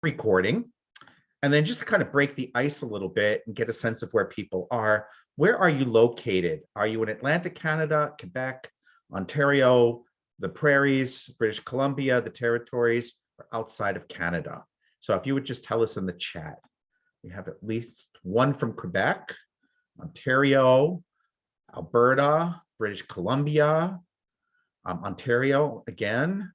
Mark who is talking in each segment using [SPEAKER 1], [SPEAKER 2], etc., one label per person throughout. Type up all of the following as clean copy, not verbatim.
[SPEAKER 1] recording. And then just to kind of break the ice a little bit and get a sense of where people are, where are you located? Are you in Atlantic Canada, Quebec, Ontario, the Prairies, British Columbia, the Territories, or outside of Canada? So if you would just tell us in the chat. We have at least one from Quebec, Ontario, Alberta, British Columbia, Ontario again.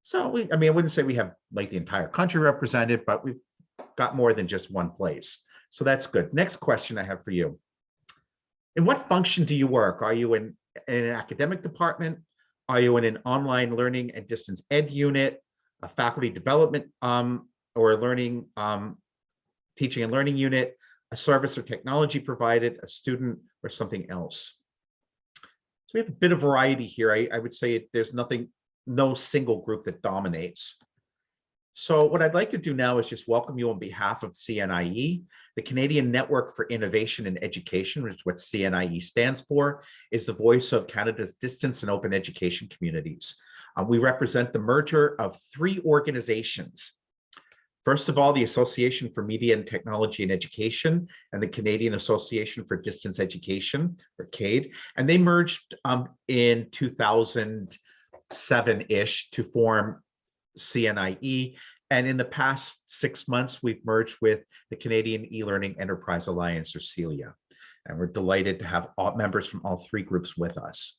[SPEAKER 1] So I wouldn't say we have like the entire country represented, but we've got more than just one place. So that's good. Next question I have for you. In what function do you work? Are you in an academic department? Are you in an online learning and distance ed unit, a faculty development or learning, teaching and learning unit, a service or technology provided, a student, or something else? So we have a bit of variety here. I would say there's no single group that dominates. So what I'd like to do now is just welcome you on behalf of CNIE. The Canadian Network for Innovation in Education, which is what CNIE stands for, is the voice of Canada's distance and open education communities. We represent the merger of 3 organizations. First of all, the Association for Media and Technology in Education and the Canadian Association for Distance Education, or CADE, and they merged in 2007-ish to form CNIE. And in the past 6 months, we've merged with the Canadian E-Learning Enterprise Alliance, or CELIA. And we're delighted to have members from all 3 groups with us.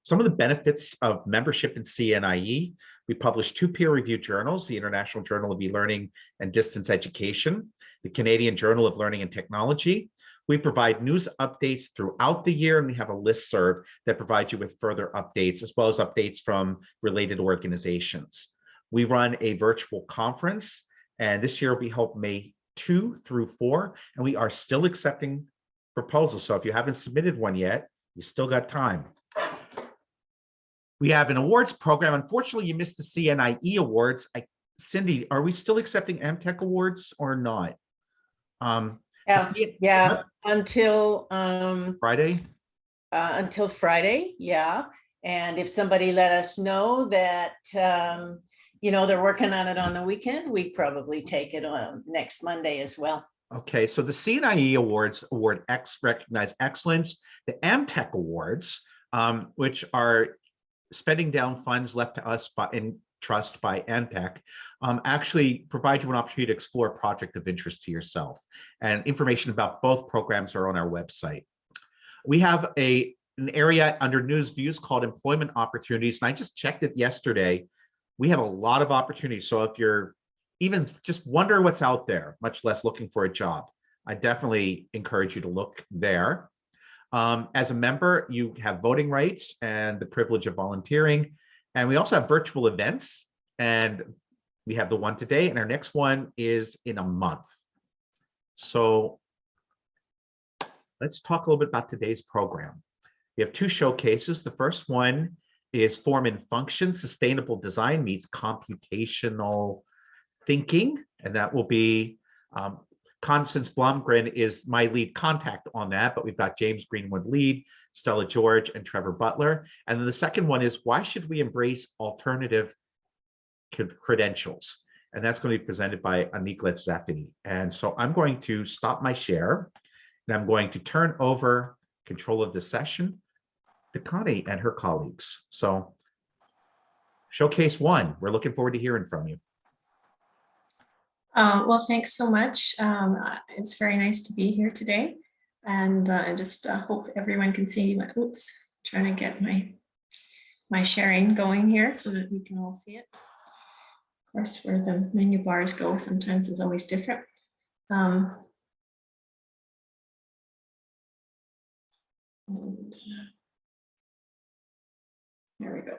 [SPEAKER 1] Some of the benefits of membership in CNIE: we publish 2 peer-reviewed journals, the International Journal of E-Learning and Distance Education, the Canadian Journal of Learning and Technology. We provide news updates throughout the year, and we have a listserv that provides you with further updates, as well as updates from related organizations. We run a virtual conference, and this year will be held May 2 through 4, and we are still accepting proposals. So if you haven't submitted one yet, you still got time. We have an awards program. Unfortunately, you missed the CNIE Awards. Cindy, are we still accepting AmTech Awards or not?
[SPEAKER 2] Yeah, until
[SPEAKER 1] Friday.
[SPEAKER 2] Until Friday, yeah. And if somebody let us know that they're working on it on the weekend, we probably take it on next Monday as well.
[SPEAKER 1] Okay, so the CNIE Awards recognize excellence. The AmTech Awards, which are spending down funds left to us in trust by AmTech, actually provide you an opportunity to explore a project of interest to yourself. And information about both programs are on our website. We have an area under News Views called Employment Opportunities, and I just checked it yesterday. We have a lot of opportunities. So if you're even just wondering what's out there, much less looking for a job, I definitely encourage you to look there. As a member, you have voting rights and the privilege of volunteering. And we also have virtual events, and we have the one today, and our next one is in a month. So let's talk a little bit about today's program. We have 2 showcases. The first one is Form and Function, Sustainable Design Meets Computational Thinking, and that will be Constance Blomgren is my lead contact on that, but we've got James Greenwood-Lee, Stella George, and Trevor Butler. And then the second one is, why should we embrace alternative credentials? And that's going to be presented by Aniklet Zefi. And so I'm going to stop my share, and I'm going to turn over control of the session to Connie and her colleagues. So showcase 1, we're looking forward to hearing from you.
[SPEAKER 3] Well, thanks so much. It's very nice to be here today, and I just hope everyone can see my, oops, trying to get my sharing going here so that we can all see it. Of course, where the menu bars go sometimes is always different. There we go.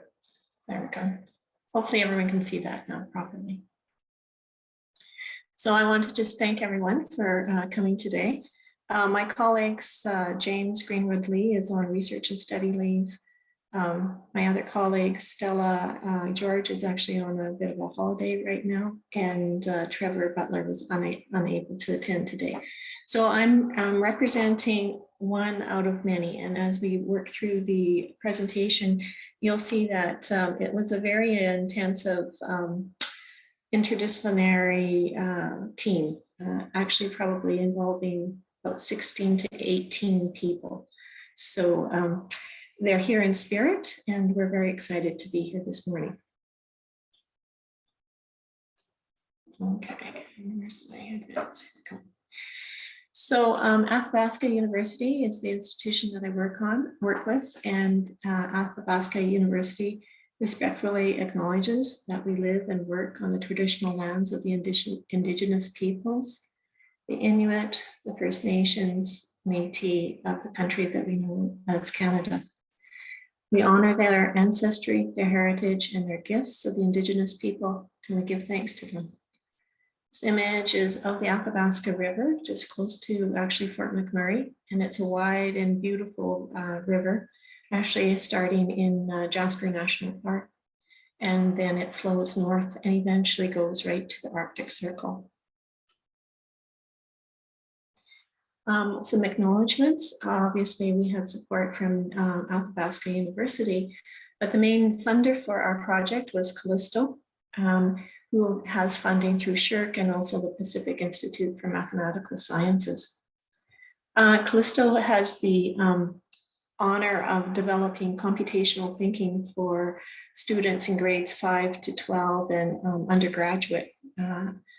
[SPEAKER 3] There we go. Hopefully everyone can see that now properly. So I want to just thank everyone for coming today. My colleagues, James Greenwood-Lee is on research and study leave. My other colleague, Stella George, is actually on a bit of a holiday right now, and Trevor Butler was unable to attend today. So I'm representing one out of many, and as we work through the presentation, you'll see that it was a very intensive interdisciplinary team, actually probably involving about 16 to 18 people. So they're here in spirit, and we're very excited to be here this morning. Okay, where's my advance? So Athabasca University is the institution that I work with, and Athabasca University respectfully acknowledges that we live and work on the traditional lands of the indigenous peoples, the Inuit, the First Nations, Métis of the country that we know as Canada. We honor their ancestry, their heritage, and their gifts of the indigenous people, and we give thanks to them. This image is of the Athabasca River, just close to actually Fort McMurray, and it's a wide and beautiful river, actually starting in Jasper National Park, and then it flows north and eventually goes right to the Arctic Circle. Some acknowledgements. Obviously, we had support from Athabasca University, but the main funder for our project was Callisto, who has funding through SSHRC and also the Pacific Institute for Mathematical Sciences. Callisto has the honor of developing computational thinking for students in grades 5 to 12 and undergraduate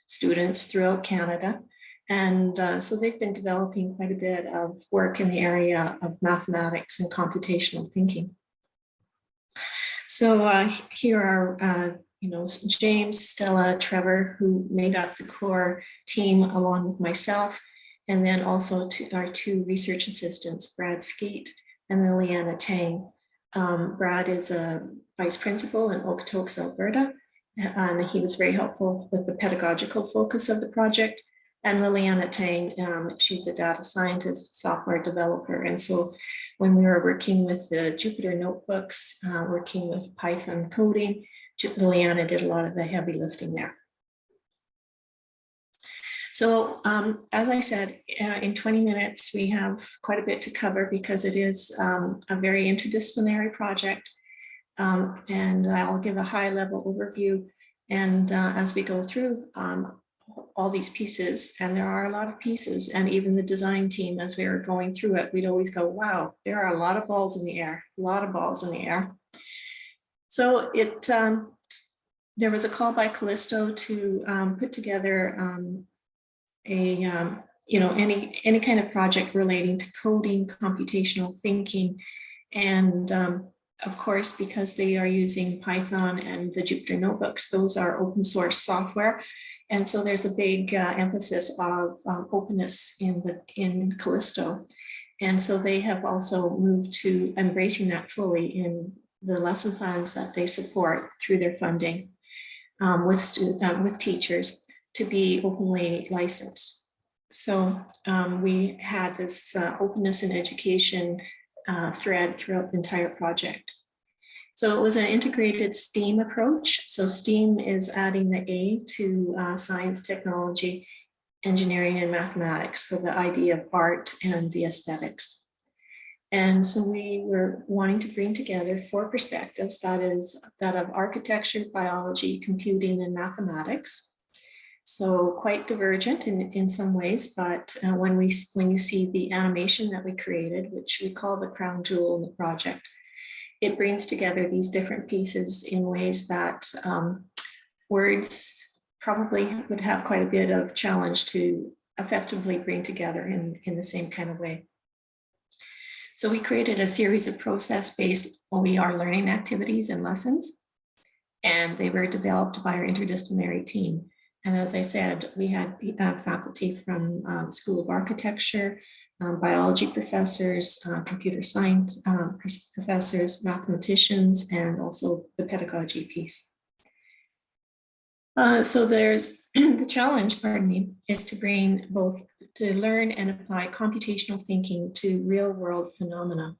[SPEAKER 3] students throughout Canada. And so they've been developing quite a bit of work in the area of mathematics and computational thinking. So here are James, Stella, Trevor, who made up the core team along with myself, and then also our two research assistants, Brad Skeet and Liliana Tang. Brad is a vice principal in Okotoks, Alberta, and he was very helpful with the pedagogical focus of the project. And Liliana Tang, she's a data scientist, software developer. And so when we were working with the Jupyter notebooks, working with Python coding, Liliana did a lot of the heavy lifting there. So as I said, in 20 minutes, we have quite a bit to cover because it is a very interdisciplinary project. And I'll give a high level overview. And as we go through all these pieces, and there are a lot of pieces, and even the design team, as we were going through it, we'd always go, wow, there are a lot of balls in the air, a lot of balls in the air. So there was a call by Callisto to put together any kind of project relating to coding, computational thinking, and of course, because they are using Python and the Jupyter notebooks, those are open source software. And so there's a big emphasis of openness in Callisto. And so they have also moved to embracing that fully in the lesson plans that they support through their funding with teachers to be openly licensed. So we had this openness in education thread throughout the entire project. So it was an integrated STEAM approach. So STEAM is adding the A to science, technology, engineering, and mathematics. So the idea of art and the aesthetics. And so we were wanting to bring together 4 perspectives, that is that of architecture, biology, computing, and mathematics. So quite divergent in some ways, but when you see the animation that we created, which we call the crown jewel in the project, it brings together these different pieces in ways that words probably would have quite a bit of challenge to effectively bring together in the same kind of way. So we created a series of process-based OER learning activities and lessons, and they were developed by our interdisciplinary team. And as I said, we had faculty from the School of Architecture, biology professors, computer science professors, mathematicians, and also the pedagogy piece. So there's the challenge, pardon me, is to bring both to learn and apply computational thinking to real world phenomena.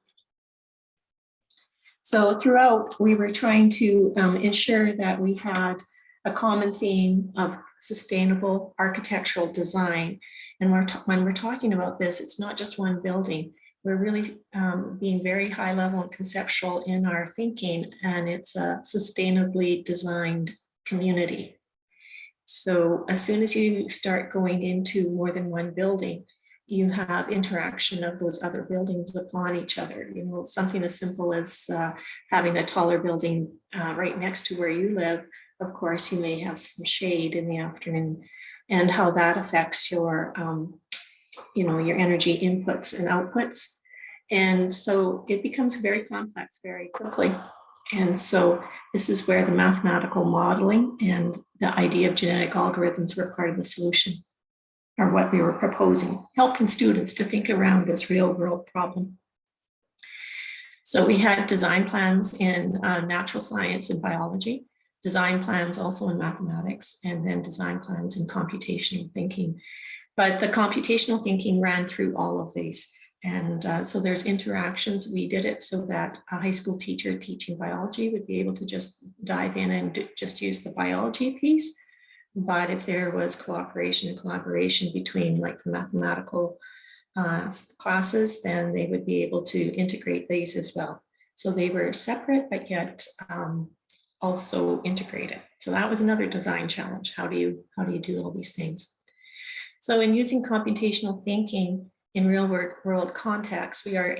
[SPEAKER 3] So throughout, we were trying to ensure that we had a common theme of sustainable architectural design. And when we're talking about this, it's not just one building. We're really being very high level and conceptual in our thinking, and it's a sustainably designed community. So as soon as you start going into more than one building, you have interaction of those other buildings upon each other. You know, something as simple as having a taller building right next to where you live. Of course, you may have some shade in the afternoon, and how that affects your, you know, your energy inputs and outputs. And so it becomes very complex very quickly. And so this is where the mathematical modeling and the idea of genetic algorithms were part of the solution, or what we were proposing, helping students to think around this real world problem. So we had design plans in natural science and biology, design plans also in mathematics, and then design plans in computational thinking. But the computational thinking ran through all of these. And so there's interactions. We did it so that a high school teacher teaching biology would be able to just dive in and just use the biology piece. But if there was cooperation and collaboration between like the mathematical classes, then they would be able to integrate these as well. So they were separate, but yet also integrated. So that was another design challenge. How do you do all these things? So in using computational thinking in real world context, we are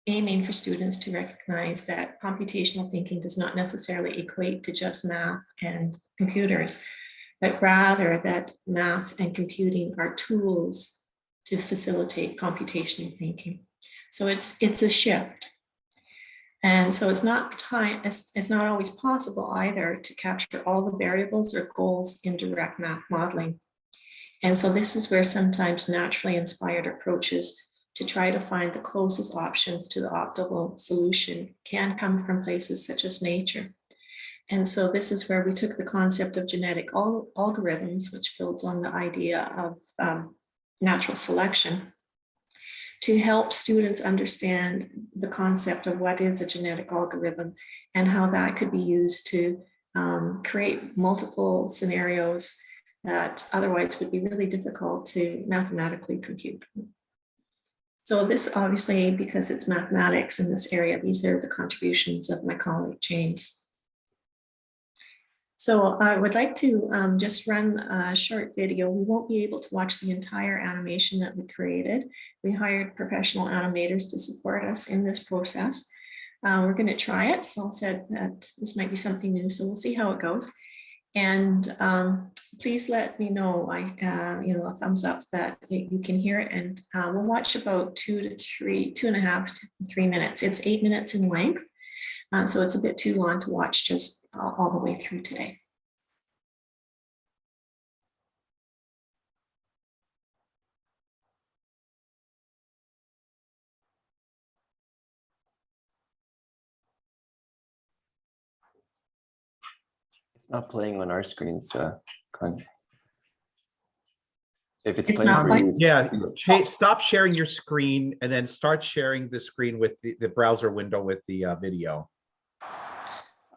[SPEAKER 3] aiming for students to recognize that computational thinking does not necessarily equate to just math and computers, but rather that math and computing are tools to facilitate computational thinking. So it's a shift. And so it's not always possible either to capture all the variables or goals in direct math modeling. And so this is where sometimes naturally inspired approaches to try to find the closest options to the optimal solution can come from places such as nature. And so this is where we took the concept of genetic algorithms, which builds on the idea of natural selection, to help students understand the concept of what is a genetic algorithm and how that could be used to create multiple scenarios that otherwise would be really difficult to mathematically compute. So this obviously, because it's mathematics in this area, these are the contributions of my colleague, James. So I would like to just run a short video. We won't be able to watch the entire animation that we created. We hired professional animators to support us in this process. We're going to try it. Saul said that this might be something new, so we'll see how it goes. And please let me know, a thumbs up that you can hear it. And we'll watch about 2.5 to 3 minutes. It's 8 minutes in length. So it's a bit too long to watch just all the way through today.
[SPEAKER 4] It's not playing on our screens. If it's
[SPEAKER 3] It's
[SPEAKER 4] playing
[SPEAKER 3] not
[SPEAKER 4] for
[SPEAKER 3] playing?
[SPEAKER 4] you,
[SPEAKER 1] Yeah, stop sharing your screen and then start sharing the screen with the browser window with the video.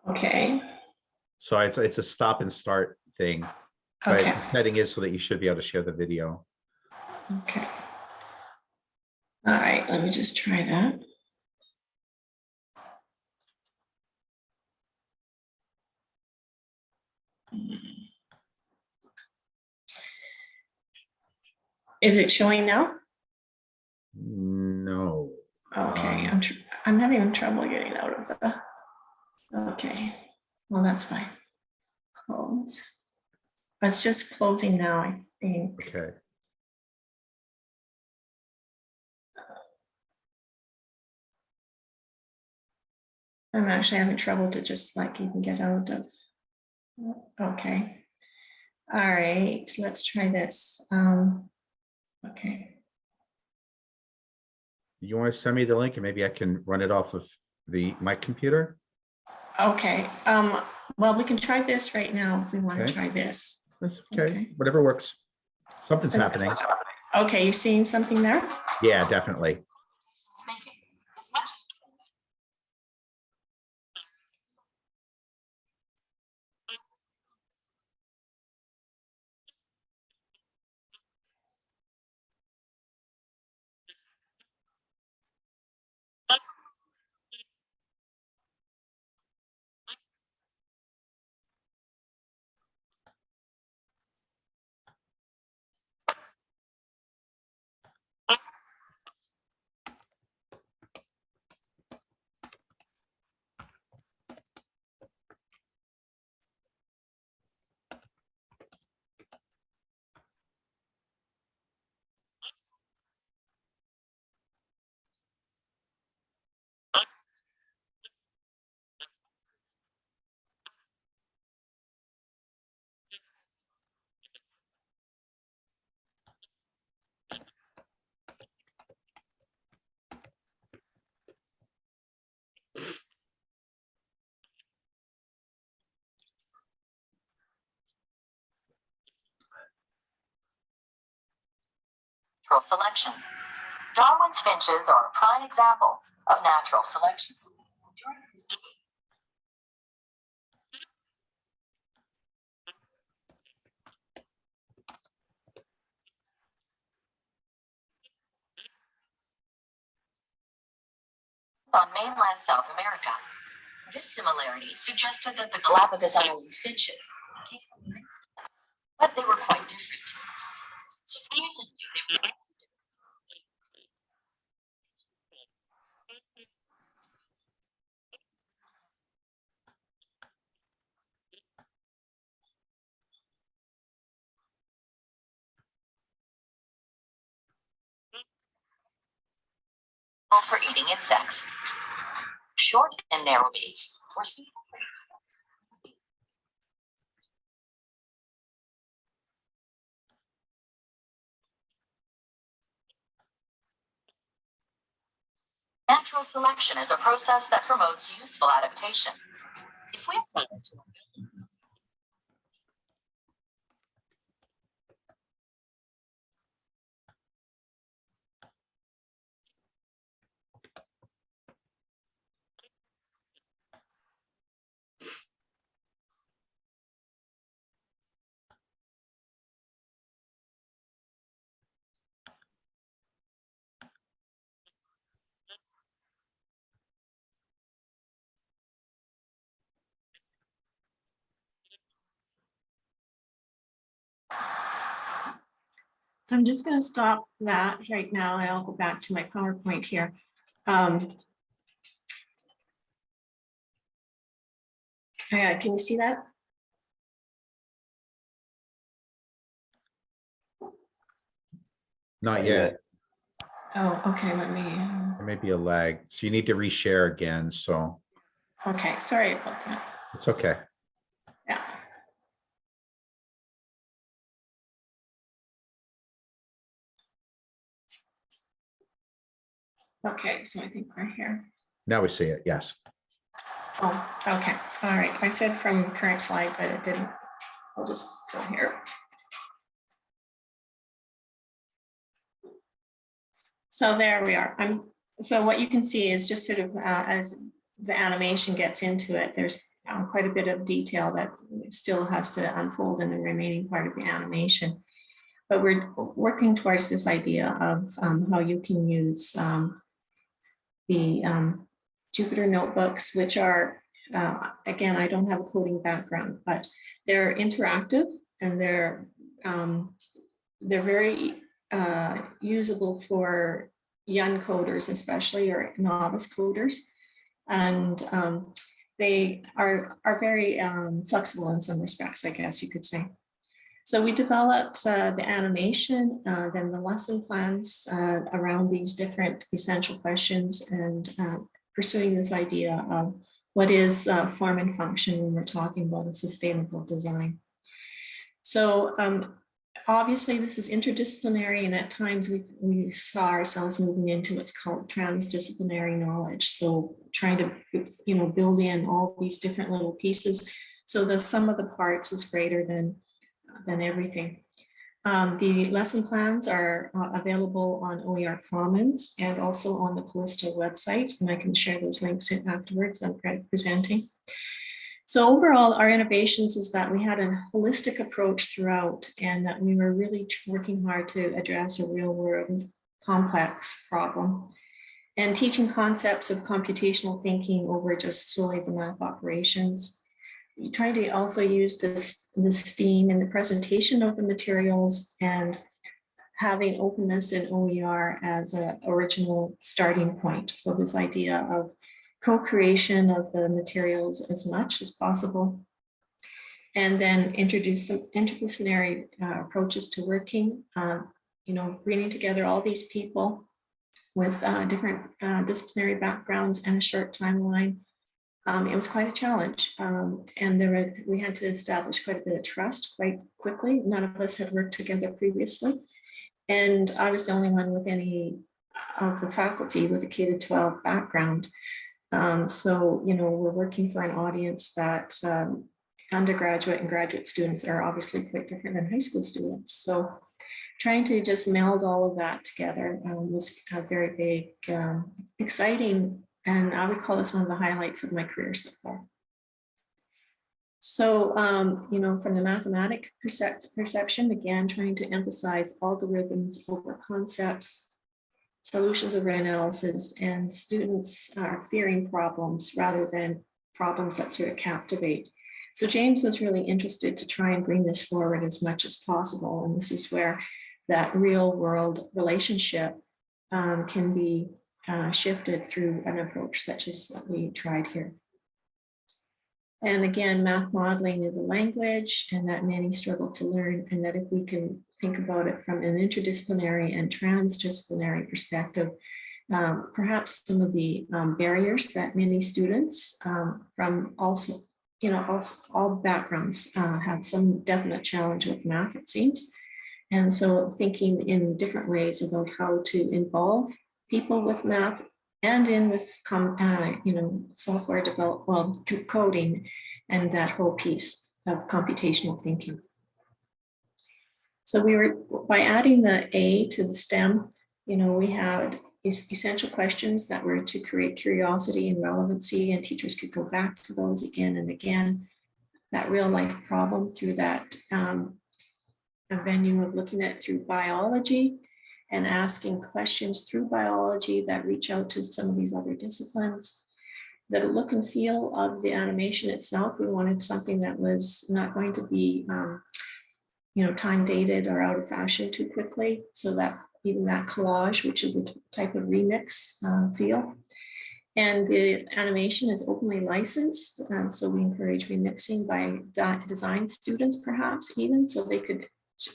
[SPEAKER 3] Okay.
[SPEAKER 1] So it's a stop and start thing. But
[SPEAKER 3] Okay.
[SPEAKER 1] the setting is so that you should be able to share the video.
[SPEAKER 3] Okay. All right, let me just try that. Is it showing now?
[SPEAKER 1] No.
[SPEAKER 3] Okay, I'm having trouble getting out of the. Okay, well, that's fine. Close. It's just closing now, I think.
[SPEAKER 1] Okay.
[SPEAKER 3] I'm actually having trouble to just like even get out of. Okay. All right, let's try this. Okay.
[SPEAKER 1] You want to send me the link and maybe I can run it off of my computer?
[SPEAKER 3] Okay. Well, we can try this right now if we want
[SPEAKER 1] Okay.
[SPEAKER 3] to try this.
[SPEAKER 1] That's okay.
[SPEAKER 3] Okay.
[SPEAKER 1] Whatever works. Something's happening.
[SPEAKER 3] Okay, you're seeing something there?
[SPEAKER 1] Yeah, definitely.
[SPEAKER 5] Natural selection. Darwin's finches are a prime example of natural selection. On mainland South America, this similarity suggested that the Galapagos Islands finches came from Greenland, but they were quite different. Surprisingly, they were for eating insects. Short and narrow beaks were suitable for natural selection is a process that promotes useful adaptation. If we apply it to our buildings,
[SPEAKER 3] So I'm just going to stop that right now and I'll go back to my PowerPoint here. Yeah, can you see that?
[SPEAKER 1] Not yet.
[SPEAKER 3] Oh, okay, let me,
[SPEAKER 1] There may be a lag. So you need to reshare again. So
[SPEAKER 3] okay, sorry about that.
[SPEAKER 1] it's okay.
[SPEAKER 3] Yeah. Okay, so I think we're here.
[SPEAKER 1] Now we see it. Yes.
[SPEAKER 3] Oh, okay, all right. I said from current slide, but it didn't. I'll just go here. So there we are. So what you can see is just sort of as the animation gets into it, there's quite a bit of detail that still has to unfold in the remaining part of the animation. But we're working towards this idea of how you can use the Jupyter notebooks, which are, again, I don't have a coding background, but they're interactive and they're very usable for young coders, especially, or novice coders. And they are very flexible in some respects, I guess you could say. So we developed the animation, then the lesson plans around these different essential questions, and pursuing this idea of what is form and function when we're talking about a sustainable design. So obviously this is interdisciplinary, and at times we saw ourselves moving into what's called transdisciplinary knowledge. So trying to build in all these different little pieces so the sum of the parts is greater than everything. The lesson plans are available on OER Commons and also on the Callista website, and I can share those links in afterwards. I'm presenting. So overall, our innovations is that we had a holistic approach throughout, and that we were really working hard to address a real world complex problem, and teaching concepts of computational thinking over just solely the math operations. You try to also use this STEAM in the presentation of the materials, and having openness in OER as an original starting point. So this idea of co-creation of the materials as much as possible, and then introduce some interdisciplinary approaches to working, bringing together all these people with different disciplinary backgrounds and a short timeline. It was quite a challenge, and we had to establish quite a bit of trust quite quickly. None of us had worked together previously, and I was the only one with any of the faculty with a K-12 background. So we're working for an audience that undergraduate and graduate students are obviously quite different than high school students. So trying to just meld all of that together was a very big, exciting, and I would call this one of the highlights of my career so far. So, from the mathematic perception, again, trying to emphasize algorithms over concepts, solutions over analysis, and students are fearing problems rather than problems that sort of captivate. So James was really interested to try and bring this forward as much as possible. And this is where that real world relationship can be shifted through an approach such as what we tried here. And again, math modeling is a language and that many struggle to learn, and that if we can think about it from an interdisciplinary and transdisciplinary perspective, perhaps some of the barriers that many students from also, all backgrounds have some definite challenge with math, it seems. And so thinking in different ways about how to involve people with math and in with software development, coding, and that whole piece of computational thinking. So by adding the A to the STEM, we had essential questions that were to create curiosity and relevancy, and teachers could go back to those again and again. That real life problem through that a venue of looking at it through biology and asking questions through biology that reach out to some of these other disciplines. The look and feel of the animation itself, we wanted something that was not going to be time dated or out of fashion too quickly, so that even that collage, which is a type of remix feel. And the animation is openly licensed, and so we encourage remixing by design students perhaps even, so they could,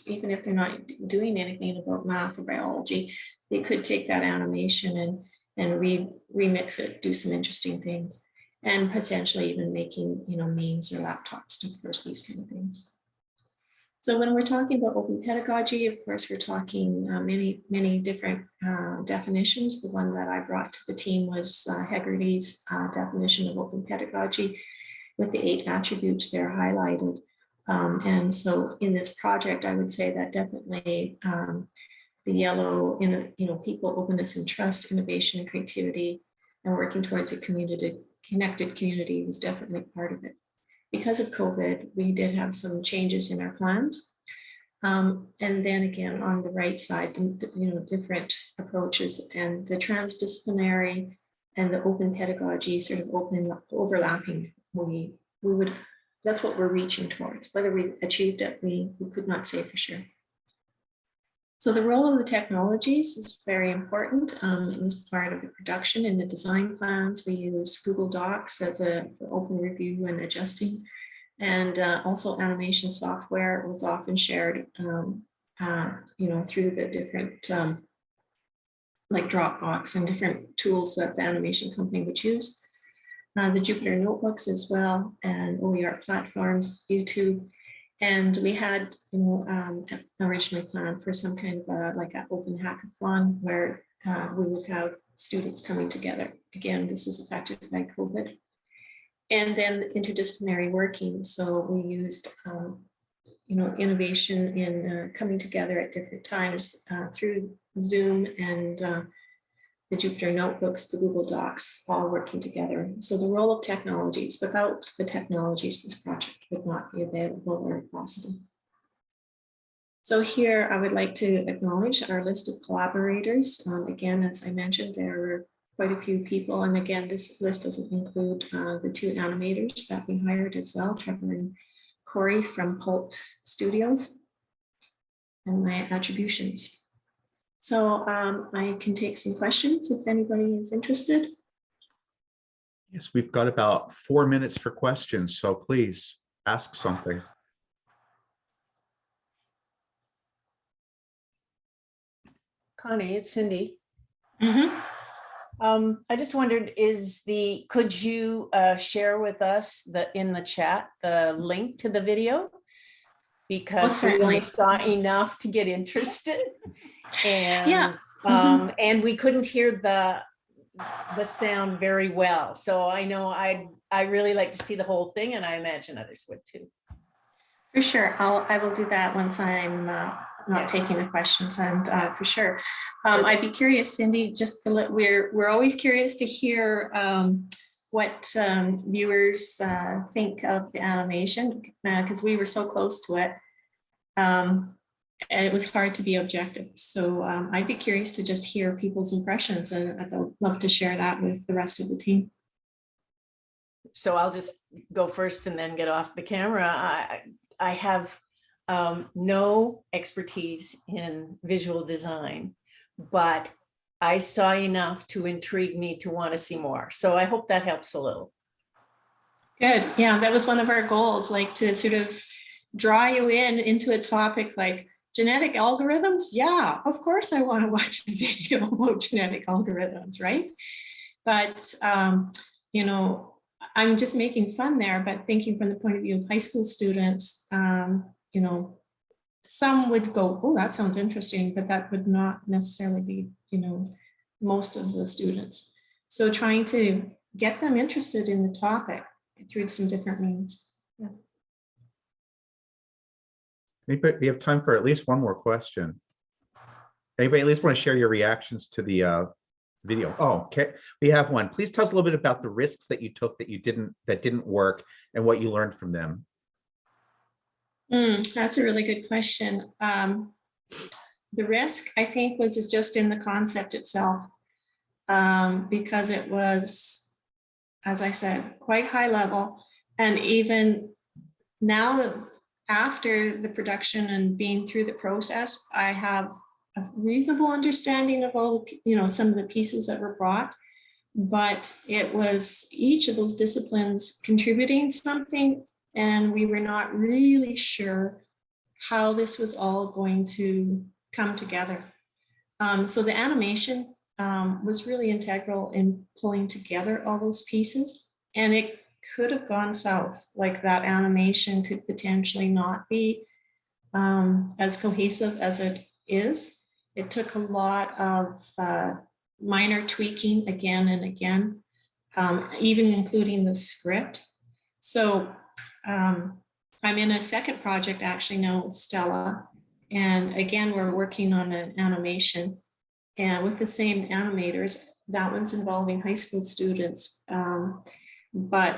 [SPEAKER 3] even if they're not doing anything about math or biology, they could take that animation and remix it, do some interesting things, and potentially even making memes or laptops to first these kind of things. So when we're talking about open pedagogy, of course, we're talking many different definitions. The one that I brought to the team was Hegarty's definition of open pedagogy, with the 8 attributes there highlighted. And so in this project, I would say that definitely the yellow, people, openness and trust, innovation and creativity, and working towards a connected community was definitely part of it. Because of COVID, we did have some changes in our plans. And then again, on the right side, different approaches, and the transdisciplinary and the open pedagogy sort of overlapping. We would, that's what we're reaching towards. Whether we achieved it, we could not say for sure. So the role of the technologies is very important. It was part of the production in the design plans. We use Google Docs as for open review and adjusting. And also animation software was often shared, through the different, like Dropbox and different tools that the animation company would use. The Jupyter notebooks as well, and OER platforms, YouTube. And we had, originally planned for some kind of like an open hackathon where we would have students coming together. Again, this was affected by COVID. And then interdisciplinary working. So we used, innovation in coming together at different times through Zoom and the Jupyter notebooks, the Google Docs, all working together. So the role of technologies, without the technologies, this project would not be available or possible. So here I would like to acknowledge our list of collaborators. Again, as I mentioned, there were quite a few people. And again, this list doesn't include the 2 animators that we hired as well, Trevor and Corey from Pulp Studios, and my attributions. So I can take some questions if anybody is interested.
[SPEAKER 1] Yes, we've got about 4 minutes for questions, so please ask something.
[SPEAKER 2] Connie, it's Cindy.
[SPEAKER 3] Mm-hmm.
[SPEAKER 2] I just wondered, could you share with us in the chat the link to the video? Because we only saw enough to get interested. And
[SPEAKER 3] yeah.
[SPEAKER 2] And we couldn't hear the sound very well. So I know I really like to see the whole thing, and I imagine others would too.
[SPEAKER 3] For sure, I will do that once I'm not taking the questions, and for sure. I'd be curious, Cindy, just to we're always curious to hear what viewers think of the animation, because we were so close to it. And it was hard to be objective. So I'd be curious to just hear people's impressions, and I'd love to share that with the rest of the team.
[SPEAKER 2] So I'll just go first and then get off the camera. I have no expertise in visual design, but I saw enough to intrigue me to want to see more. So I hope that helps a little.
[SPEAKER 3] Good. Yeah, that was one of our goals, like to sort of draw you into a topic like genetic algorithms. Yeah, of course I want to watch a video about genetic algorithms, right? But, you know, I'm just making fun there, but thinking from the point of view of high school students, you know, some would go, oh, that sounds interesting, but that would not necessarily be, you know, most of the students. So trying to get them interested in the topic through some different means. Yeah.
[SPEAKER 1] We have time for at least one more question. Anybody at least want to share your reactions to the video? Oh, okay. We have one. Please tell us a little bit about the risks that you took that didn't work and what you learned from them.
[SPEAKER 3] That's a really good question. The risk, I think, was just in the concept itself, because it was, as I said, quite high level. And even now, after the production and being through the process, I have a reasonable understanding of all, you know, some of the pieces that were brought, but it was each of those disciplines contributing something, and we were not really sure how this was all going to come together. So the animation was really integral in pulling together all those pieces, and it could have gone south. Like that animation could potentially not be as cohesive as it is. It took a lot of minor tweaking again and again, even including the script. So I'm in a second project actually now with Stella. And again, we're working on an animation and with the same animators. That one's involving high school students, but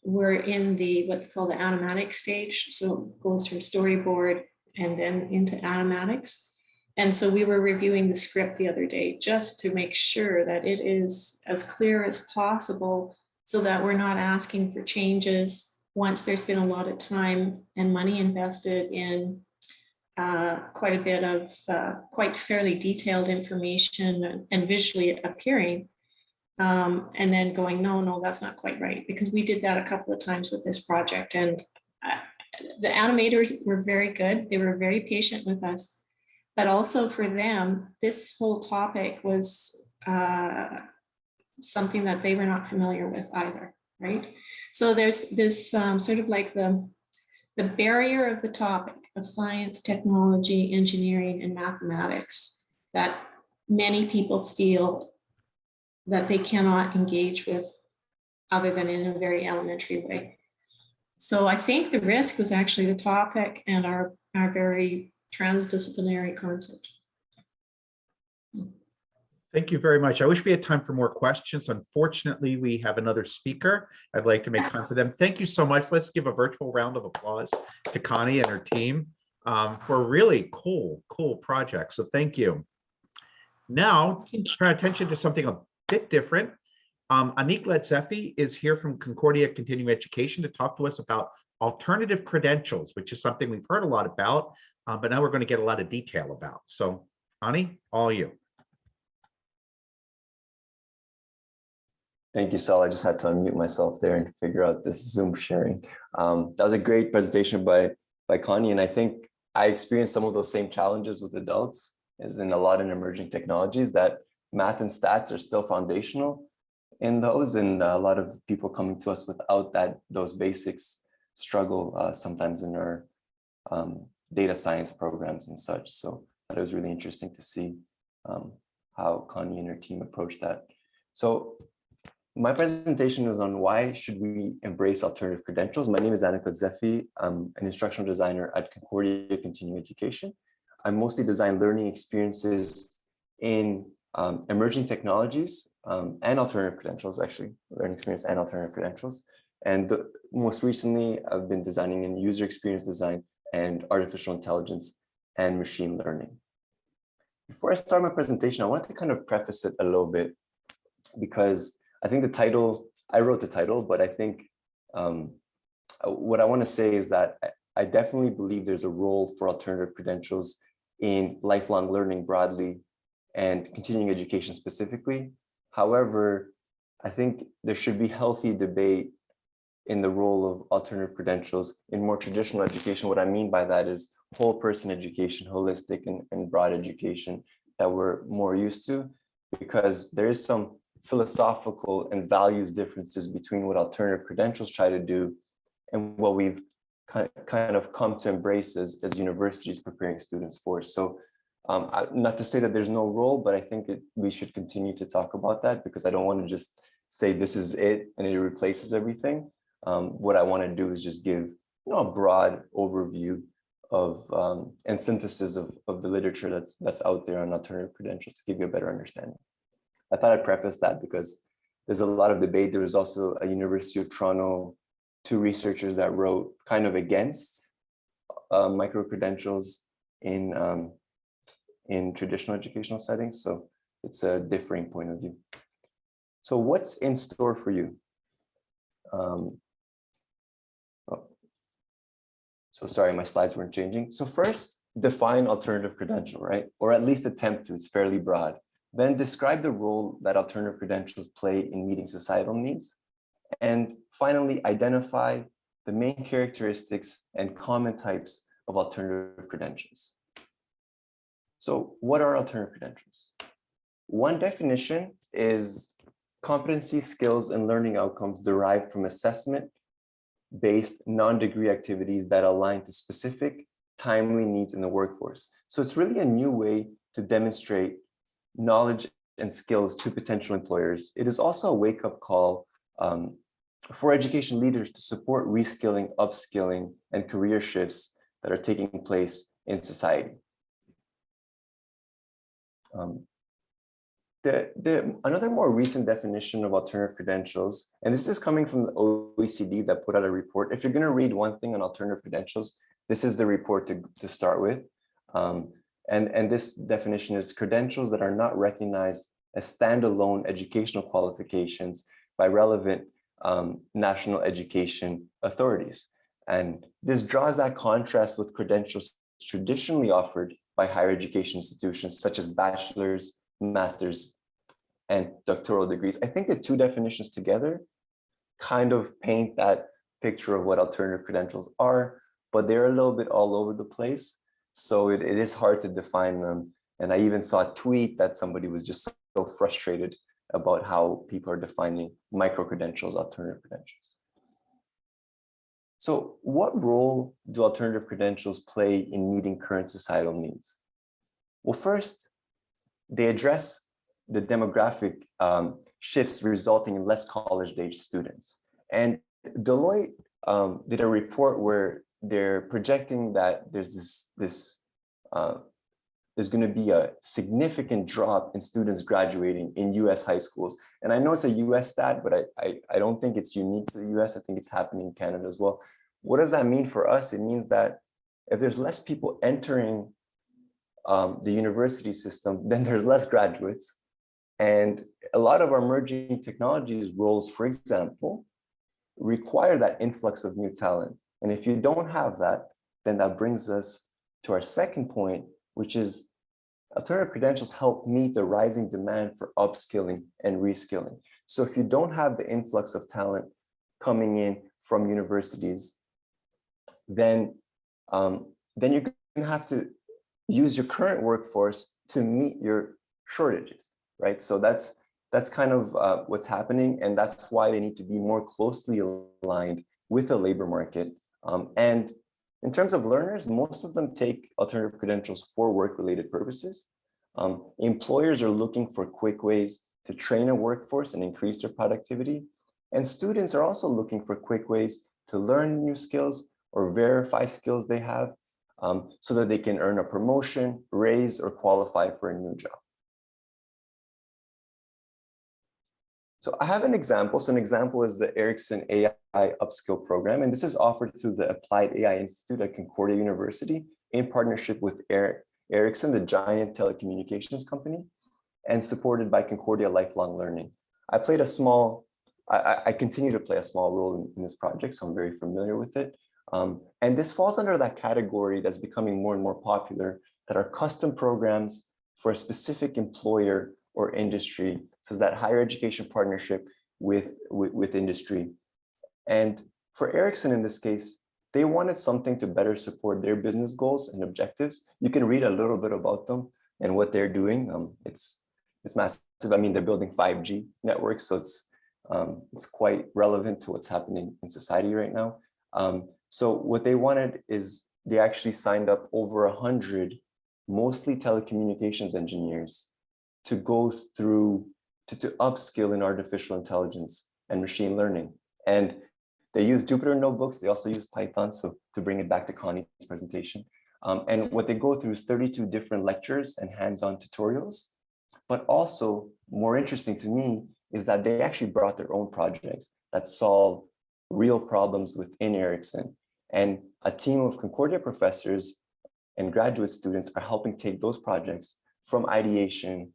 [SPEAKER 3] we're in what they call the animatic stage. So it goes from storyboard and then into animatics. And so we were reviewing the script the other day just to make sure that it is as clear as possible so that we're not asking for changes once there's been a lot of time and money invested in quite a bit of quite fairly detailed information and visually appearing. And then going, no, that's not quite right, because we did that a couple of times with this project. And the animators were very good. They were very patient with us. But also for them, this whole topic was something that they were not familiar with either, right? So there's this sort of like the barrier of the topic of science, technology, engineering, and mathematics that many people feel that they cannot engage with other than in a very elementary way. So I think the risk was actually the topic and our very transdisciplinary concept.
[SPEAKER 1] Thank you very much. I wish we had time for more questions. Unfortunately, we have another speaker. I'd like to make time for them. Thank you so much. Let's give a virtual round of applause to Connie and her team for a really cool project. So thank you. Now, turn attention to something a bit different. Aniklet Zefi is here from Concordia Continuing Education to talk to us about alternative credentials, which is something we've heard a lot about, but now we're going to get a lot of detail about. So, Ani, all you.
[SPEAKER 4] Thank you, Stella. I just had to unmute myself there and figure out this Zoom sharing. That was a great presentation by Connie, and I think I experienced some of those same challenges with adults, as in a lot in emerging technologies, that math and stats are still foundational in those, and a lot of people coming to us without those basics struggle sometimes in our data science programs and such. So that was really interesting to see how Connie and her team approached that. So My presentation is on why should we embrace alternative credentials. My name is Aniklet Zefi. I'm an instructional designer at Concordia Continuing Education. I mostly design learning experiences in emerging technologies and alternative credentials, actually, learning experience and alternative credentials. And most recently, I've been designing in user experience design and artificial intelligence and machine learning. Before I start my presentation, I want to kind of preface it a little bit because I think the title, I wrote the title, but I think what I want to say is that I definitely believe there's a role for alternative credentials in lifelong learning broadly and continuing education specifically. However, I think there should be healthy debate in the role of alternative credentials in more traditional education. What I mean by that is whole person education, holistic and broad education that we're more used to, because there is some philosophical and values differences between what alternative credentials try to do and what we've kind of come to embrace as universities preparing students for. So not to say that there's no role, but I think we should continue to talk about that, because I don't want to just say this is it and it replaces everything. What I want to do is just give a broad overview of and synthesis of the literature that's out there on alternative credentials to give you a better understanding. I thought I'd preface that because there's a lot of debate. There was also a University of Toronto, 2 researchers that wrote kind of against micro-credentials in traditional educational settings. So it's a differing point of view. So what's in store for you? So sorry, my slides weren't changing. So first, define alternative credential, right? Or at least attempt to, it's fairly broad. Then describe the role that alternative credentials play in meeting societal needs. And finally, identify the main characteristics and common types of alternative credentials. So what are alternative credentials? One definition is competency, skills, and learning outcomes derived from assessment-based non-degree activities that align to specific timely needs in the workforce. So it's really a new way to demonstrate knowledge and skills to potential employers. It is also a wake-up call for education leaders to support reskilling, upskilling, and career shifts that are taking place in society. Another more recent definition of alternative credentials, and this is coming from the OECD that put out a report. If you're going to read one thing on alternative credentials, this is the report to start with. And this definition is credentials that are not recognized as standalone educational qualifications by relevant national education authorities. And this draws that contrast with credentials traditionally offered by higher education institutions such as bachelor's, master's, and doctoral degrees. I think the 2 definitions together kind of paint that picture of what alternative credentials are, but they're a little bit all over the place. So it is hard to define them. And I even saw a tweet that somebody was just so frustrated about how people are defining micro-credentials, alternative credentials. So what role do alternative credentials play in meeting current societal needs? Well, first, they address the demographic shifts resulting in less college-age students. And Deloitte did a report where they're projecting that there's going to be a significant drop in students graduating in US high schools. And I know it's a US stat, but I don't think it's unique to the US. I think it's happening in Canada as well. What does that mean for us? It means that if there's less people entering the university system, then there's less graduates. And a lot of our emerging technologies roles, for example, require that influx of new talent. And if you don't have that, then that brings us to our second point, which is alternative credentials help meet the rising demand for upskilling and reskilling. So if you don't have the influx of talent coming in from universities, then you're going to have to use your current workforce to meet your shortages, right? So that's kind of what's happening, and that's why they need to be more closely aligned with the labor market. And in terms of learners, most of them take alternative credentials for work-related purposes. Employers are looking for quick ways to train a workforce and increase their productivity. And students are also looking for quick ways to learn new skills or verify skills they have so that they can earn a promotion, raise, or qualify for a new job. So I have an example. So an example is the Ericsson AI Upskill Program, and this is offered through the Applied AI Institute at Concordia University in partnership with Ericsson, the giant telecommunications company, and supported by Concordia Lifelong Learning. I continue to play a small role in this project, so I'm very familiar with it. And this falls under that category that's becoming more and more popular, that are custom programs for a specific employer or industry. So that higher education partnership with industry. And for Ericsson in this case, they wanted something to better support their business goals and objectives. You can read a little bit about them and what they're doing. It's massive. I mean, they're building 5G networks, so it's quite relevant to what's happening in society right now. So what they wanted is they actually signed up over 100, mostly telecommunications engineers, to go through to upskill in artificial intelligence and machine learning. And they use Jupyter notebooks. They also use Python. So to bring it back to Connie's presentation. And what they go through is 32 different lectures and hands-on tutorials. But also more interesting to me is that they actually brought their own projects that solve real problems within Ericsson. And a team of Concordia professors and graduate students are helping take those projects from ideation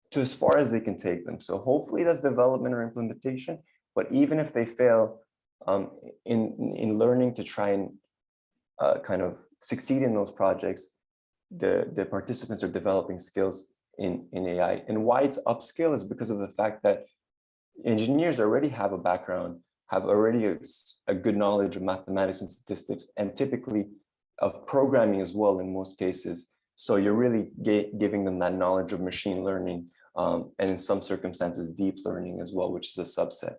[SPEAKER 4] to as far as they can take them. So hopefully that's development or implementation, but even if they fail in learning to try and kind of succeed in those projects, the participants are developing skills in AI. And why it's upskill is because of the fact that engineers already have a background, have already a good knowledge of mathematics and statistics, and typically of programming as well in most cases. So you're really giving them that knowledge of machine learning, and in some circumstances, deep learning as well, which is a subset.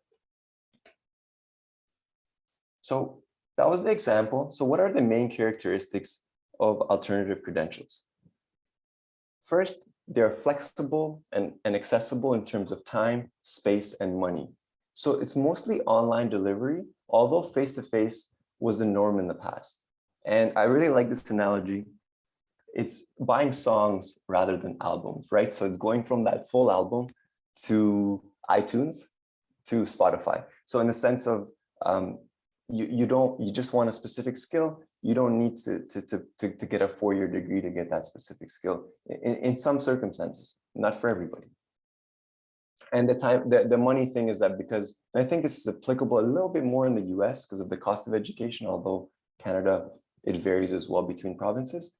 [SPEAKER 4] So that was the example. So what are the main characteristics of alternative credentials? First, they're flexible and accessible in terms of time, space, and money. So it's mostly online delivery, although face-to-face was the norm in the past. And I really like this analogy. It's buying songs rather than albums, right? So it's going from that full album to iTunes to Spotify. So in the sense of you just want a specific skill. You don't need to get a 4-year degree to get that specific skill in some circumstances, not for everybody. And the money thing is that because, and I think this is applicable a little bit more in the US because of the cost of education, although Canada, it varies as well between provinces.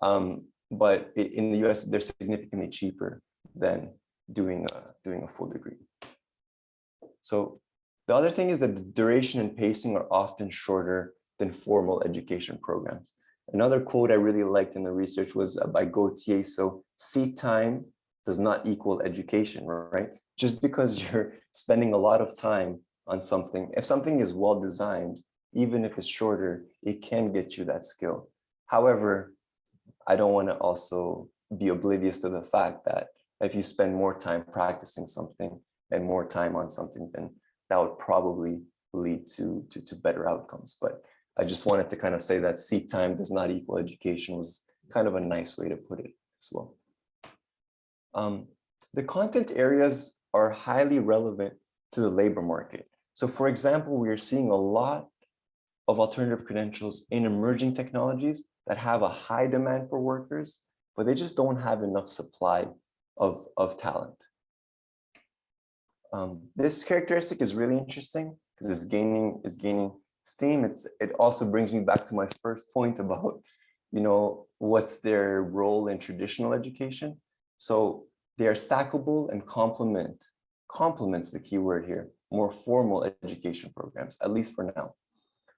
[SPEAKER 4] But in the US, they're significantly cheaper than doing a full degree. So the other thing is that the duration and pacing are often shorter than formal education programs. Another quote I really liked in the research was by Gautier. So seat time does not equal education, right? Just because you're spending a lot of time on something, if something is well designed, even if it's shorter, it can get you that skill. However, I don't want to also be oblivious to the fact that if you spend more time practicing something and more time on something, then that would probably lead to better outcomes. But I just wanted to kind of say that seat time does not equal education was kind of a nice way to put it as well. The content areas are highly relevant to the labor market. So for example, we are seeing a lot of alternative credentials in emerging technologies that have a high demand for workers, but they just don't have enough supply of talent. This characteristic is really interesting because it's gaining steam. It also brings me back to my first point about, what's their role in traditional education. So they are stackable and complements the key word here, more formal education programs, at least for now.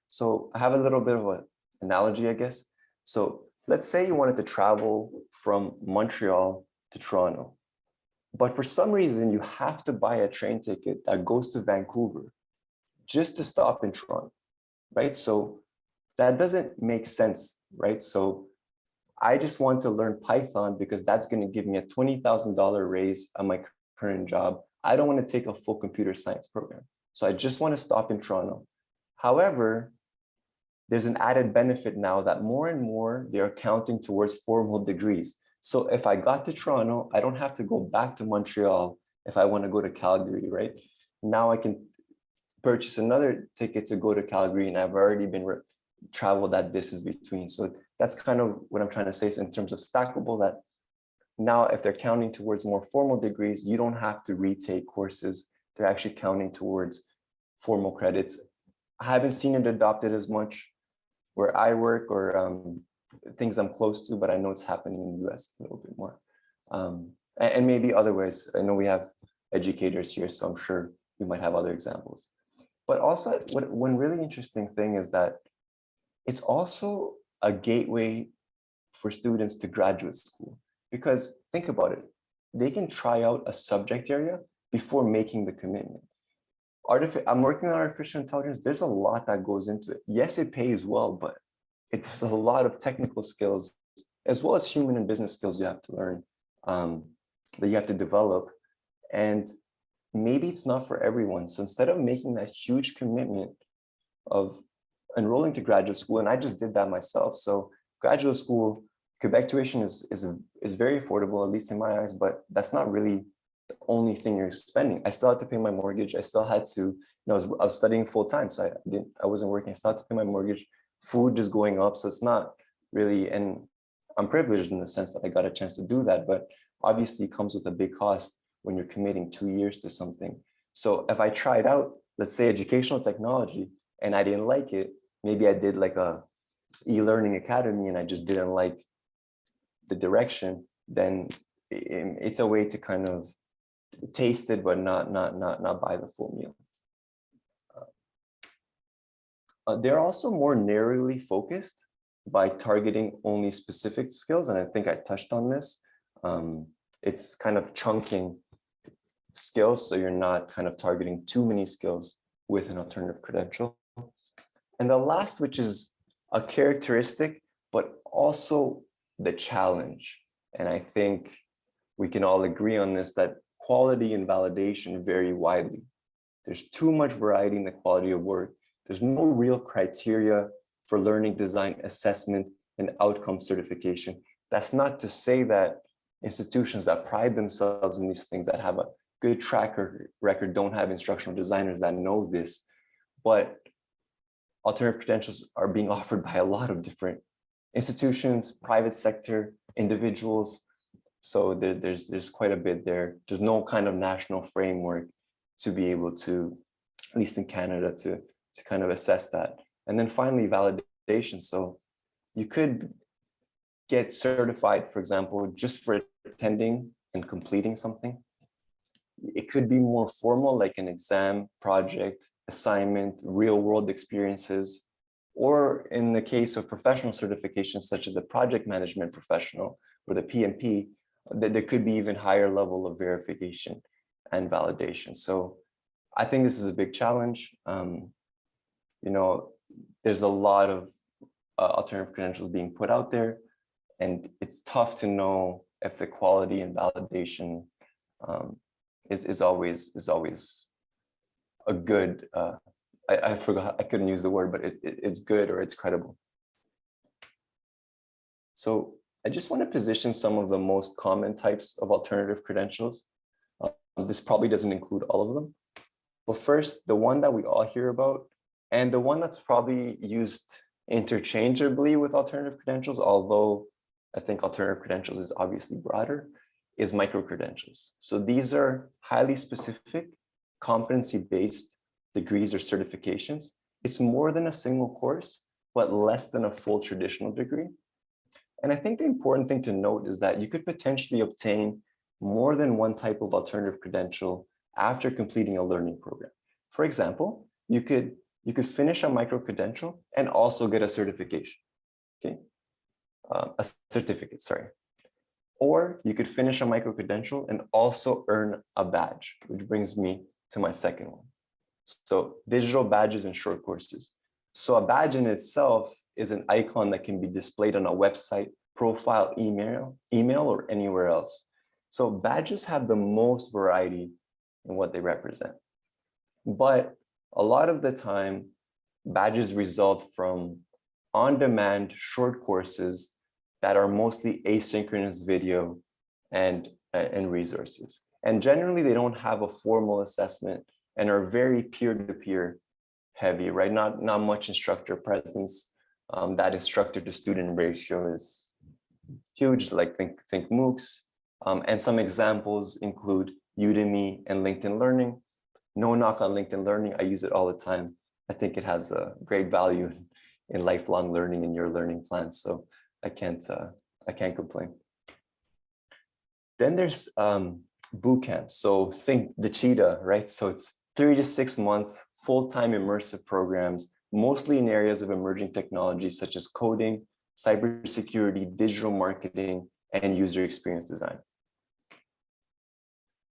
[SPEAKER 4] So I have a little bit of an analogy, I guess. So let's say you wanted to travel from Montreal to Toronto, but for some reason you have to buy a train ticket that goes to Vancouver just to stop in Toronto, right? So that doesn't make sense, right? So I just want to learn Python because that's going to give me a $20,000 raise on my current job, I don't want to take a full computer science program. So I just want to stop in Toronto. However, there's an added benefit now that more and more they're counting towards formal degrees. So if I got to Toronto, I don't have to go back to Montreal if I want to go to Calgary, right? Now I can purchase another ticket to go to Calgary, and I've already been traveled that distance between. So that's kind of what I'm trying to say. So in terms of stackable, that now if they're counting towards more formal degrees, you don't have to retake courses. They're actually counting towards formal credits. I haven't seen it adopted as much where I work or things I'm close to, but I know it's happening in the US a little bit more. And maybe other ways. I know we have educators here, so I'm sure we might have other examples. But also, one really interesting thing is that it's also a gateway for students to graduate school. Because think about it, they can try out a subject area before making the commitment. I'm working on artificial intelligence. There's a lot that goes into it. Yes, it pays well, but it's a lot of technical skills, as well as human and business skills you have to learn, that you have to develop. And maybe it's not for everyone. So instead of making that huge commitment of enrolling to graduate school, and I just did that myself. So graduate school, Quebec tuition is very affordable, at least in my eyes, but that's not really the only thing you're spending. I still had to pay my mortgage. I still had to, I was studying full time, so I wasn't working. I still had to pay my mortgage. Food is going up, so it's not really, and I'm privileged in the sense that I got a chance to do that, but obviously it comes with a big cost when you're committing 2 years to something. So if I tried out, let's say educational technology, and I didn't like it, maybe I did like a e-learning academy and I just didn't like the direction, then it's a way to kind of taste it, but not buy the full meal. They're also more narrowly focused by targeting only specific skills. And I think I touched on this. It's kind of chunking skills, so you're not kind of targeting too many skills with an alternative credential. And the last, which is a characteristic, but also the challenge. And I think we can all agree on this, that quality and validation vary widely. There's too much variety in the quality of work. There's no real criteria for learning design assessment and outcome certification. That's not to say that institutions that pride themselves in these things, that have a good track record, don't have instructional designers that know this. But alternative credentials are being offered by a lot of different institutions, private sector, individuals. So there's quite a bit there. There's no kind of national framework to be able to, at least in Canada, to kind of assess that. And then finally, validation. So you could get certified, for example, just for attending and completing something. It could be more formal, like an exam, project, assignment, real world experiences, or in the case of professional certifications, such as a project management professional or the PMP, that there could be even higher level of verification and validation. So I think this is a big challenge. There's a lot of alternative credentials being put out there, and it's tough to know if the quality and validation is always a good, I forgot, I couldn't use the word, but it's good or it's credible. So I just want to position some of the most common types of alternative credentials. This probably doesn't include all of them, but first, the one that we all hear about, and the one that's probably used interchangeably with alternative credentials, although I think alternative credentials is obviously broader, is micro-credentials. So these are highly specific, competency-based degrees or certifications. It's more than a single course, but less than a full traditional degree. And I think the important thing to note is that you could potentially obtain more than one type of alternative credential after completing a learning program. For example, you could finish a micro-credential and also get a certification, okay? A certificate, sorry. Or you could finish a micro-credential and also earn a badge, which brings me to my second one. So digital badges and short courses. So a badge in itself is an icon that can be displayed on a website, profile, email, or anywhere else. So badges have the most variety in what they represent. But a lot of the time, badges result from on-demand short courses that are mostly asynchronous video and resources. And generally, they don't have a formal assessment and are very peer-to-peer heavy, right? Not much instructor presence. That instructor to student ratio is huge, like think MOOCs. And some examples include Udemy and LinkedIn Learning. No knock on LinkedIn Learning, I use it all the time. I think it has a great value in lifelong learning in your learning plan. So I can't complain. Then there's boot camps. So think the cheetah, right? So it's 3 to 6 months, full-time immersive programs, mostly in areas of emerging technology such as coding, cybersecurity, digital marketing, and user experience design.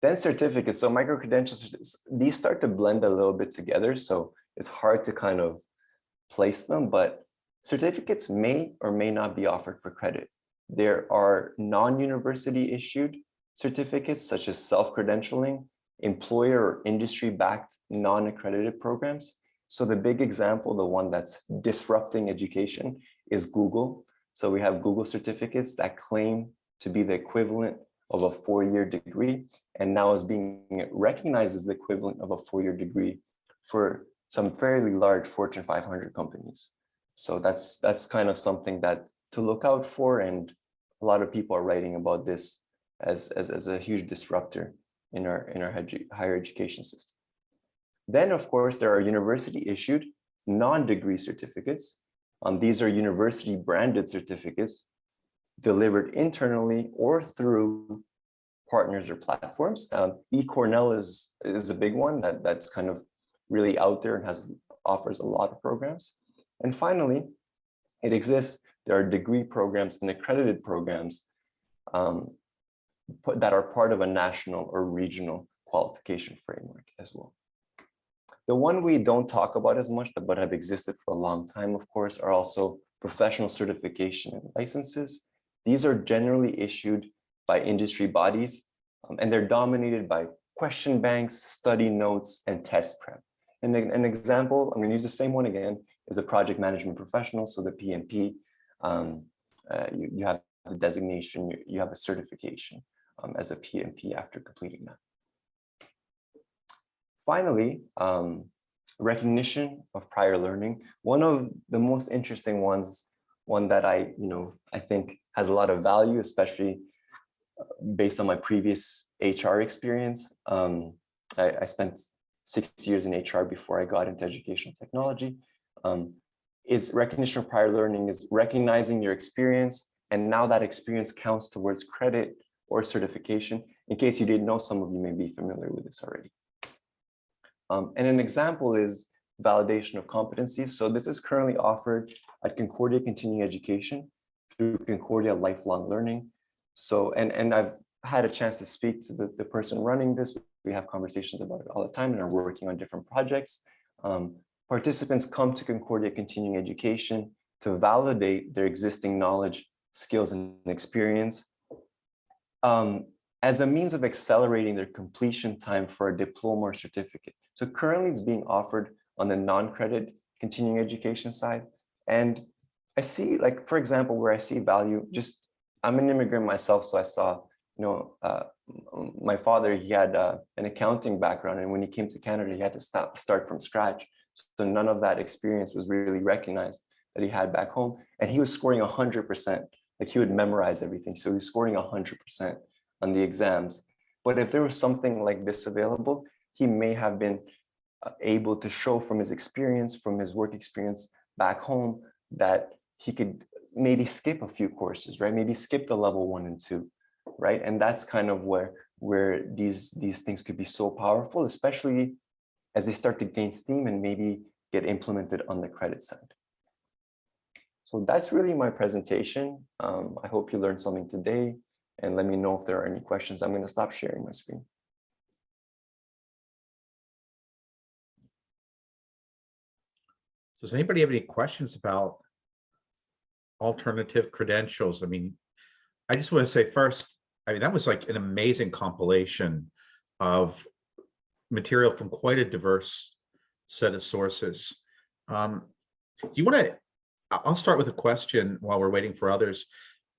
[SPEAKER 4] Then certificates. So micro-credentials, these start to blend a little bit together. So it's hard to kind of place them, but certificates may or may not be offered for credit. There are non-university issued certificates such as self-credentialing, employer or industry-backed non-accredited programs. So the big example, the one that's disrupting education, is Google. So we have Google certificates that claim to be the equivalent of a 4-year degree, and now is being recognized as the equivalent of a 4-year degree for some fairly large Fortune 500 companies. So that's kind of something that to look out for, and a lot of people are writing about this as a huge disruptor in our higher education system. Then, of course, there are university issued non-degree certificates. These are university branded certificates delivered internally or through partners or platforms. eCornell is a big one that's kind of really out there and offers a lot of programs. And finally, it exists. There are degree programs and accredited programs that are part of a national or regional qualification framework as well. The one we don't talk about as much, but have existed for a long time, of course, are also professional certification and licenses. These are generally issued by industry bodies, and they're dominated by question banks, study notes, and test prep. And an example, I'm going to use the same one again, is a project management professional, so the PMP. You have the designation, you have a certification as a PMP after completing that. Finally, recognition of prior learning. One of the most interesting ones, one that I think has a lot of value, especially based on my previous HR experience. I spent 6 years in HR before I got into educational technology. Is recognition of prior learning is recognizing your experience, and now that experience counts towards credit or certification. In case you didn't know, some of you may be familiar with this already. And an example is validation of competencies. So this is currently offered at Concordia Continuing Education through Concordia Lifelong Learning. So, and I've had a chance to speak to the person running this. We have conversations about it all the time and are working on different projects. Participants come to Concordia Continuing Education to validate their existing knowledge, skills, and experience as a means of accelerating their completion time for a diploma or certificate. So currently it's being offered on the non-credit continuing education side. And I see, like, for example, where I see value, just, I'm an immigrant myself, so I saw, my father, he had an accounting background, and when he came to Canada, he had to start from scratch. So none of that experience was really recognized that he had back home. And he was scoring 100%, like he would memorize everything. So he was scoring 100% on the exams. But if there was something like this available, he may have been able to show from his experience, from his work experience back home, that he could maybe skip a few courses, right? Maybe skip the level 1 and 2, right? And that's kind of where these things could be so powerful, especially as they start to gain steam and maybe get implemented on the credit side. So that's really my presentation. I hope you learned something today, and let me know if there are any questions. I'm going to stop sharing my screen.
[SPEAKER 1] Does anybody have any questions about alternative credentials? I mean, I just want to say first, I mean, that was like an amazing compilation of material from quite a diverse set of sources. Do you want to, I'll start with a question while we're waiting for others.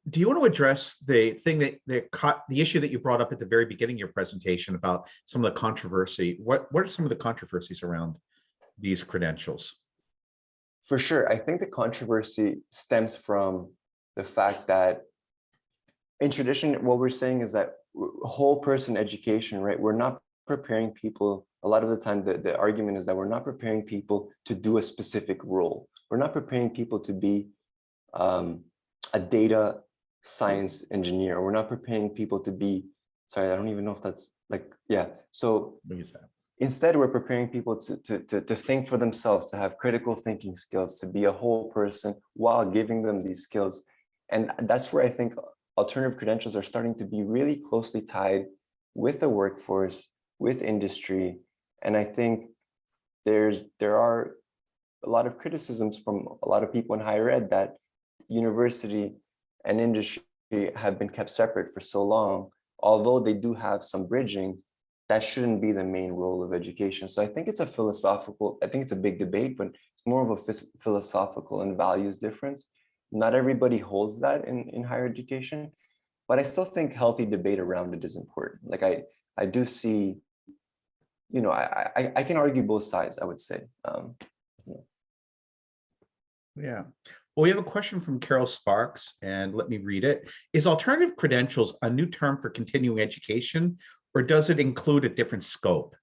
[SPEAKER 1] Do you want to address the thing that caught the issue that you brought up at the very beginning of your presentation about some of the controversy? What are some of the controversies around these credentials?
[SPEAKER 4] For sure. I think the controversy stems from the fact that in tradition, what we're saying is that whole person education, right? We're not preparing people. A lot of the time, the argument is that we're not preparing people to do a specific role. We're not preparing people to be a data science engineer. Or we're not preparing people to be, sorry, I don't even know if that's like, yeah. So instead, we're preparing people to think for themselves, to have critical thinking skills, to be a whole person while giving them these skills. And that's where I think alternative credentials are starting to be really closely tied with the workforce, with industry. And I think there are a lot of criticisms from a lot of people in higher ed that university and industry have been kept separate for so long. Although they do have some bridging, that shouldn't be the main role of education. So I think it's a big debate, but it's more of a philosophical and values difference. Not everybody holds that in higher education, but I still think healthy debate around it is important. Like I do see, you know, I can argue both sides, I would say.
[SPEAKER 1] Yeah. Well, we have a question from Carol Sparks, and let me read it. Is alternative credentials a new term for continuing education, or does it include a different scope?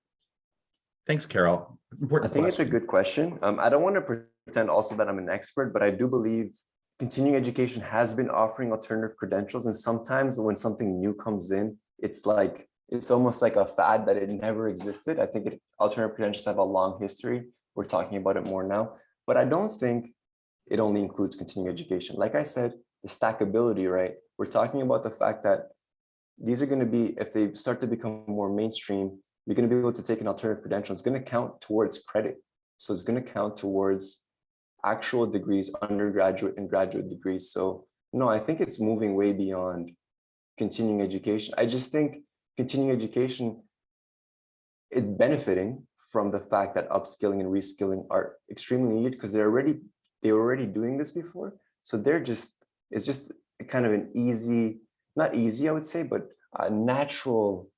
[SPEAKER 1] Thanks, Carol. Important
[SPEAKER 4] I think
[SPEAKER 1] question.
[SPEAKER 4] it's a good question. I don't want to pretend also that I'm an expert, but I do believe continuing education has been offering alternative credentials. And sometimes when something new comes in, it's almost like a fad that it never existed. I think alternative credentials have a long history. We're talking about it more now, but I don't think it only includes continuing education. Like I said, the stackability, right? We're talking about the fact that these are going to be, if they start to become more mainstream, you're going to be able to take an alternative credential. It's going to count towards credit. So it's going to count towards actual degrees, undergraduate and graduate degrees. So no, I think it's moving way beyond continuing education. I just think continuing education is benefiting from the fact that upskilling and reskilling are extremely needed because they were already doing this before. So it's just kind of an easy, not easy, I would say, but a natural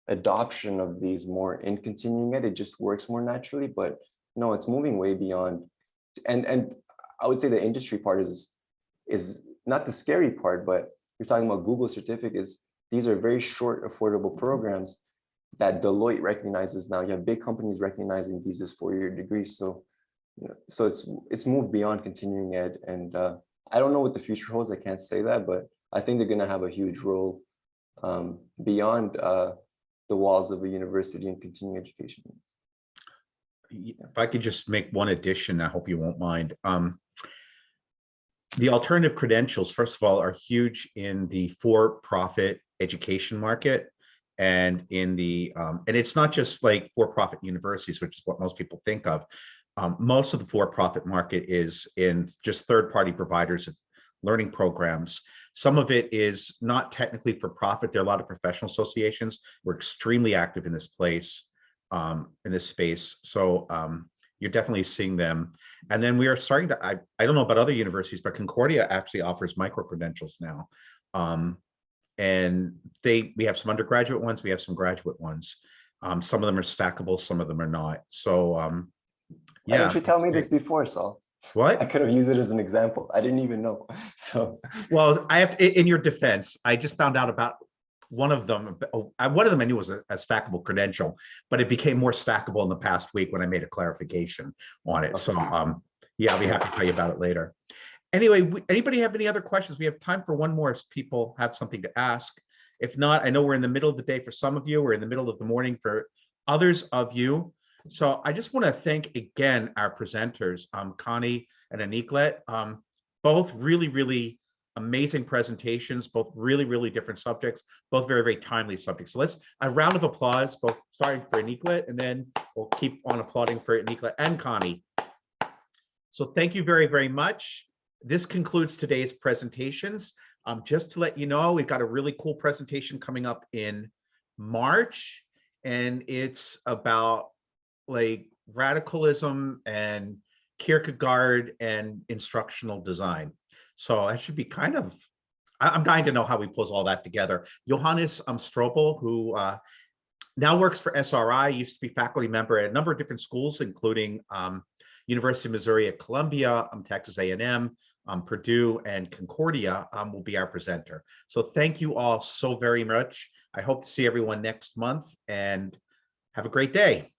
[SPEAKER 4] adoption of these more in continuing ed. It just works more naturally, but no, it's moving way beyond. And I would say the industry part is not the scary part, but you're talking about Google certificates. These are very short, affordable programs that Deloitte recognizes now. You have big companies recognizing these as 4-year degrees. So, you know, so it's moved beyond continuing ed. And I don't know what the future holds. I can't say that, but I think they're going to have a huge role beyond the walls of a university and continuing education.
[SPEAKER 1] If I could just make one addition, I hope you won't mind. The alternative credentials, first of all, are huge in the for-profit education market, and in the and it's not just like for-profit universities, which is what most people think of. Most of the for-profit market is in just third-party providers of learning programs. Some of it is not technically for profit. There are a lot of professional associations. We're extremely active in this place. In this space. So you're definitely seeing them. And then we are starting to, I don't know about other universities, but Concordia actually offers micro-credentials now. And we have some undergraduate ones, we have some graduate ones. Some of them are stackable, some of them are not. So
[SPEAKER 4] Why
[SPEAKER 1] yeah.
[SPEAKER 4] didn't you tell me this before, Saul?
[SPEAKER 1] What?
[SPEAKER 4] I could have used it as an example. I didn't even know. So
[SPEAKER 1] well, I have to, in your defense, I just found out about one of them I knew was a stackable credential, but it became more stackable in the past week when I made a clarification on it. Okay. So yeah, I'll be happy to tell you about it later. Anyway, anybody have any other questions? We have time for one more if people have something to ask. If not, I know we're in the middle of the day for some of you, we're in the middle of the morning for others of you. So I just want to thank again our presenters, Connie and Aniklet, both really amazing presentations, both really different subjects, both very timely subjects. So let's a round of applause, both starting for Aniklet, and then we'll keep on applauding for Aniklet and Connie. So thank you very much. This concludes today's presentations. Just to let you know, we've got a really cool presentation coming up in March, and it's about like radicalism and Kierkegaard and instructional design. So that should be kind of, I'm dying to know how we pulls all that together. Johannes Strobel, who now works for SRI, used to be faculty member at a number of different schools, including University of Missouri at Columbia, Texas A&M, Purdue, and Concordia will be our presenter. So thank you all so very much. I hope to see everyone next month, and have a great day.